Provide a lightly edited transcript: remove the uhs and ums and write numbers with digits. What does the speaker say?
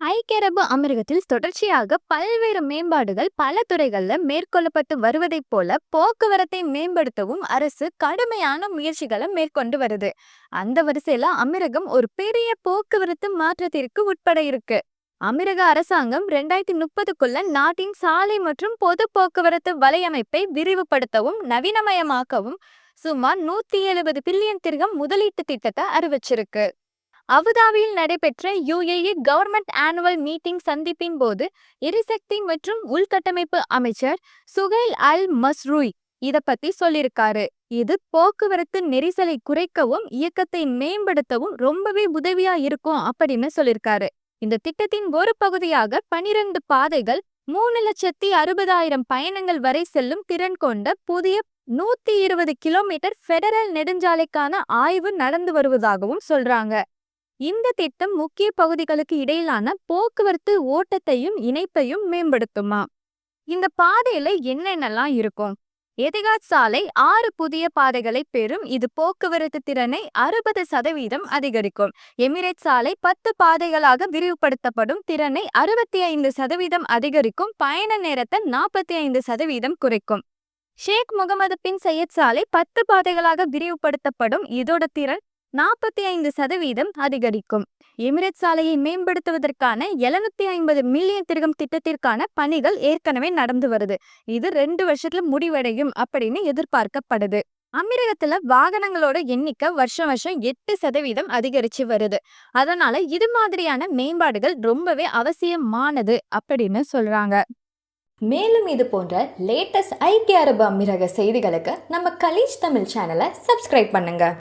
ஐக்கிய அரபு அமீரகத்தில் தொடர்ச்சியாக பல்வேறு மேம்பாடுகள் பல துறைகள்ல மேற்கொள்ளப்பட்டு வருவதைப் போல போக்குவரத்தை மேம்படுத்தவும் அரசு கடுமையான முயற்சிகளை மேற்கொண்டு வருது. அந்த வரிசையில அமீரகம் ஒரு பெரிய போக்குவரத்து மாற்றத்திற்கு உட்பட இருக்கு. அமீரக அரசாங்கம் 2030க்குள்ள நாட்டின் சாலை மற்றும் பொது போக்குவரத்து வலையமைப்பை விரிவுபடுத்தவும் நவீனமயமாக்கவும் சுமார் 170 பில்லியன் திர்ஹம் முதலீட்டு திட்டத்தை அறிவிச்சிருக்கு. அபுதாபியில் நடைபெற்ற யுஏஇ கவர்மெண்ட் ஆனுவல் மீட்டிங் சந்திப்பின் போது எரிசக்தி மற்றும் உள்கட்டமைப்பு அமைச்சர் சுகைல் அல் மஸ்ரூய் இத பத்தி சொல்லியிருக்காரு. இது போக்குவரத்து நெரிசலை குறைக்கவும் இயக்கத்தை மேம்படுத்தவும் ரொம்பவே உதவியா இருக்கும் அப்படின்னு சொல்லியிருக்காரு. இந்த திட்டத்தின் ஒரு பகுதியாக 12 பாதைகள் 3,60,000 பயணங்கள் வரை செல்லும் திறன் கொண்ட புதிய 120 கிலோமீட்டர் பெடரல் நெடுஞ்சாலைக்கான ஆய்வு நடந்து வருவதாகவும் சொல்றாங்க. இந்த திட்டம் முக்கிய பகுதிகளுக்கு இடையிலான போக்குவரத்து ஓட்டத்தையும் இணைப்பையும் மேம்படுத்துமா? இந்த பாதையில என்னென்னலாம் இருக்கும்? எதிகாத் சாலை 6 புதிய பாதைகளை பெறும். இது போக்குவரத்து திறனை 60% அதிகரிக்கும். எமிரேட் சாலை 10 பாதைகளாக விரிவுபடுத்தப்படும். திறனை 65% அதிகரிக்கும். பயண நேரத்தை 45% குறைக்கும். ஷேக் முகமது பின் சையத் சாலை 10 பாதைகளாக விரிவுபடுத்தப்படும். இதோட திறன் 45% அதிகரிக்கும். எமிரேட் சாலையை மேம்படுத்துவதற்கான 750 மில்லியன் திர்ஹம் திட்டத்திற்கான பணிகள் ஏற்கனவே நடந்து வருது. இது 2 வருஷத்துல முடிவடையும் அப்படின்னு எதிர்பார்க்கப்படுது. அமீரகத்துல வாகனங்களோட எண்ணிக்கை வருஷம் 8% அதிகரிச்சு வருது. அதனால இது மாதிரியான மேம்பாடுகள் ரொம்பவே அவசியமானது அப்படின்னு சொல்றாங்க. மேலும் இது போன்ற லேட்டஸ்ட் ஐக்கிய அரபு அமீரக செய்திகளுக்கு நம்ம கலீஜ் தமிழ் சேனலை சப்ஸ்கிரைப் பண்ணுங்க.